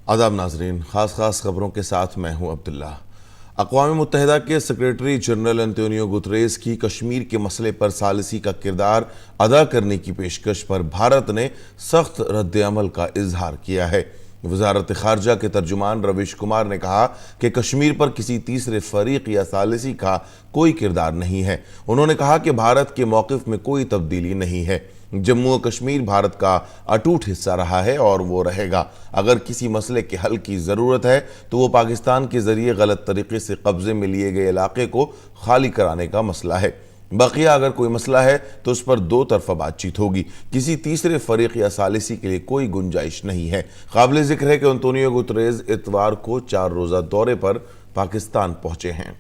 आदाब नाजरीन, खास खबरों के साथ मैं हूं अब्दुल्ला। अक़वाम मुत्तहिदा के सेक्रेटरी जनरल एंटोनियो गुतरेस की कश्मीर के मसले पर सालिसी का किरदार अदा करने की पेशकश पर भारत ने सख्त रद्द-ए-अमल का इजहार किया है। वज़ारत ख़ारजा के तर्जुमान रवीश कुमार ने कहा कि कश्मीर पर किसी तीसरे फरीक या सालिसी का कोई किरदार नहीं है। उन्होंने कहा कि भारत के मौक़िफ़ में कोई तब्दीली नहीं है। जम्मू और कश्मीर भारत का अटूट हिस्सा रहा है और वो रहेगा। अगर किसी मसले के हल की ज़रूरत है तो वो पाकिस्तान के ज़रिए गलत तरीके से कब्ज़े में लिए गए इलाके को खाली कराने का मसला है। बकिया अगर कोई मसला है तो उस पर दो तरफा बातचीत होगी। किसी तीसरे फरीक या सालिसी के लिए कोई गुंजाइश नहीं है। काबिल ज़िक्र है कि एंटोनियो गुतरेस इतवार को 4 रोज़ा दौरे पर पाकिस्तान पहुंचे हैं।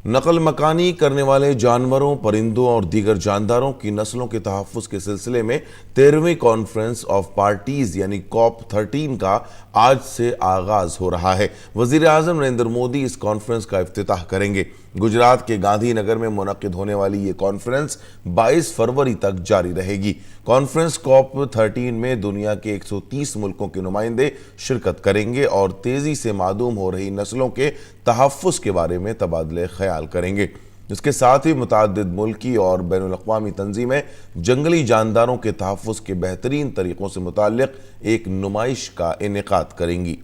नकल मकानी करने वाले जानवरों, परिंदों और दीगर जानदारों की नस्लों के तहफ़्फ़ुज़ के सिलसिले में 13वीं कॉन्फ्रेंस ऑफ पार्टीज़ यानी COP13 का आज से आगाज़ हो रहा है। वज़ीर आज़म नरेंद्र मोदी इस कॉन्फ्रेंस का इफ्तिताह करेंगे। गुजरात के गांधी नगर में मुनक़िद होने वाली ये कॉन्फ्रेंस 22 फरवरी तक जारी रहेगी। कॉन्फ्रेंस COP13 में दुनिया के 130 मुल्कों के नुमाइंदे शिरकत करेंगे और तेज़ी से मादूम हो रही नस्लों के तहफ़्फ़ुज़ के बारे में तबादले ख्याल करेंगे। इसके साथ ही मुतअद्दिद मुल्की और बैनुल-अक़वामी तंजीमें जंगली जानदारों के तहफ़्फ़ुज़ के बेहतरीन तरीक़ों से मुताल्लिक़ एक नुमाइश का इनेकाद करेंगी।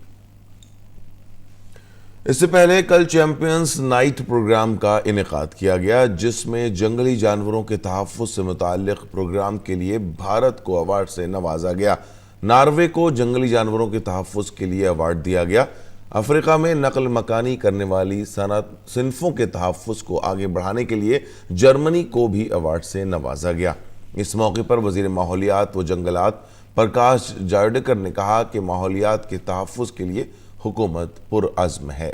इससे पहले कल चैंपियंस नाइट प्रोग्राम का इनेकाद किया गया, जिसमें जंगली जानवरों के तहफ़्फ़ुज़ से मुताल्लिक़ प्रोग्राम के लिए भारत को अवार्ड से नवाजा गया। नॉर्वे को जंगली जानवरों के तहफ़्फ़ुज़ के लिए अवार्ड दिया गया। अफ्रीका में नकल मकानी करने वाली सिनफ़ों के तहफ़्फ़ुज़ को आगे बढ़ाने के लिए जर्मनी को भी अवार्ड से नवाजा गया। इस मौके पर वज़ीर माहौलियात व जंगलात प्रकाश जावड़ेकर ने कहा कि माहौलियात के तहफ़्फ़ुज़ के लिए हुकूमत पुरअज़्म है।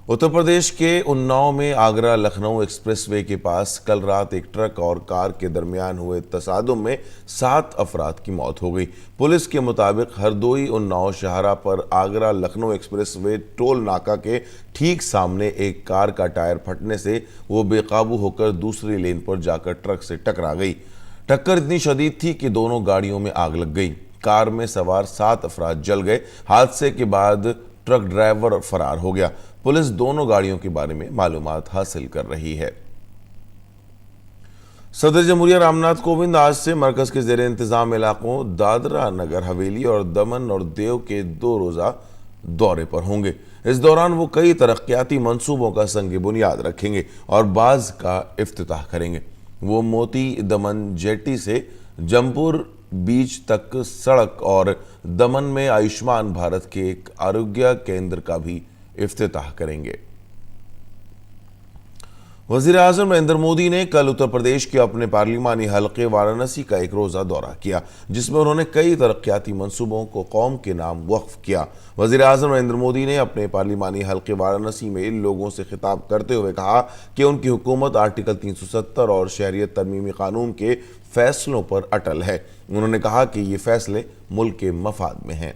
उत्तर प्रदेश के उन्नाव में आगरा लखनऊ एक्सप्रेसवे के पास कल रात एक ट्रक और कार के दरमियान हुए तसादुम में 7 अफराद की मौत हो गई। पुलिस के मुताबिक हरदोई उन्नाव शाहरा पर आगरा लखनऊ एक्सप्रेसवे टोल नाका के ठीक सामने एक कार का टायर फटने से वो बेकाबू होकर दूसरी लेन पर जाकर ट्रक से टकरा गई। टक्कर इतनी शदीद थी कि दोनों गाड़ियों में आग लग गई। कार में सवार 7 अफराद जल गए। हादसे के बाद ट्रक ड्राइवर फरार हो गया। पुलिस दोनों गाड़ियों के बारे में मालूमात हासिल कर रही है। सदर जमहूरिया रामनाथ कोविंद आज से मरकज के ज़ेरे इंतजाम इलाकों दादरा नगर हवेली और दमन और देव के 2 रोज़ा दौरे पर होंगे। इस दौरान वो कई तरक्याती मंसूबों का संग बुनियाद रखेंगे और बाज़ का इफ्तिताह करेंगे। वो मोती दमन जेटी से जमपुर बीच तक सड़क और दमन में आयुष्मान भारत के एक आरोग्य केंद्र का भी इफ्तिताह करेंगे। वज़ीर आज़म नरेंद्र मोदी ने कल उत्तर प्रदेश के अपने पार्लिमानी हलके वाराणसी का एक रोज़ा दौरा किया, जिसमें उन्होंने कई तरक्याती मंसूबों को कौम के नाम वक्फ किया। वज़ीर आज़म नरेंद्र मोदी ने अपने पार्लिमानी हलके वाराणसी में लोगों से खिताब करते हुए कहा कि उनकी हुकूमत आर्टिकल 370 और शहरियत तरमीमी कानून के फैसलों पर अटल है। उन्होंने कहा कि ये फैसले मुल्क के मफाद में हैं।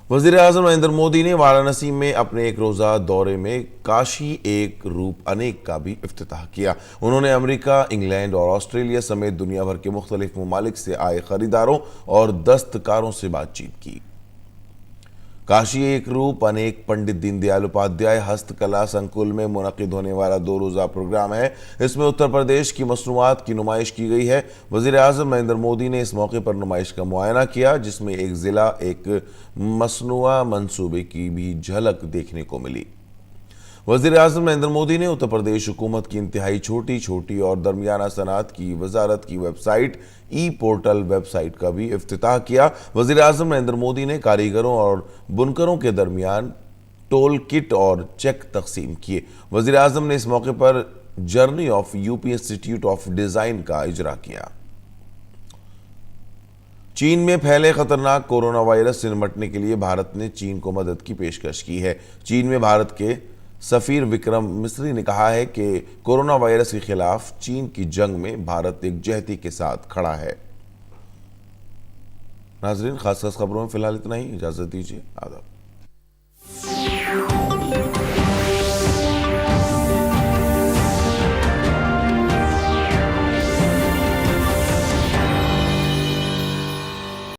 वज़ीर आज़म नरेंद्र मोदी ने वाराणसी में अपने एक रोज़ा दौरे में काशी एक रूप अनेक का भी इफ्तिताह किया। उन्होंने अमेरिका, इंग्लैंड और ऑस्ट्रेलिया समेत दुनिया भर के मुख्तलिफ ममालिक से आए खरीदारों और दस्तकारों से बातचीत की। काशी एक रूप अनेक पंडित दीनदयाल उपाध्याय हस्तकला संकुल में मुनक़िद होने वाला 2 रोज़ा प्रोग्राम है। इसमें उत्तर प्रदेश की मसनूआत की नुमाइश की गई है। वज़ीर आज़म नरेंद्र मोदी ने इस मौके पर नुमाइश का मुआयना किया, जिसमें एक ज़िला एक मसनूआ मंसूबे की भी झलक देखने को मिली। वज़ीर आज़म नरेंद्र मोदी ने उत्तर प्रदेश हुकूमत की इंतहाई छोटी और दरमियाना सनअत की वजारत की वेबसाइट ई-पोर्टल वेबसाइट का भी इफ्तिताह किया। वज़ीर आज़म नरेंद्र मोदी ने कारीगरों और बुनकरों के दरमियान टोल किट और चेक तकसीम किए। वज़ीर आज़म ने इस मौके पर journey of UP institute of design का इजरा किया। चीन में फैले खतरनाक कोरोना वायरस से निपटने के लिए भारत ने चीन को मदद की पेशकश की है। चीन में भारत के सफ़ीर विक्रम मिस्री ने कहा है कि कोरोना वायरस के खिलाफ चीन की जंग में भारत एकजहती के साथ खड़ा है। नाज़रीन, खास खबरों में फिलहाल इतना ही। इजाज़त दीजिए। आदाब।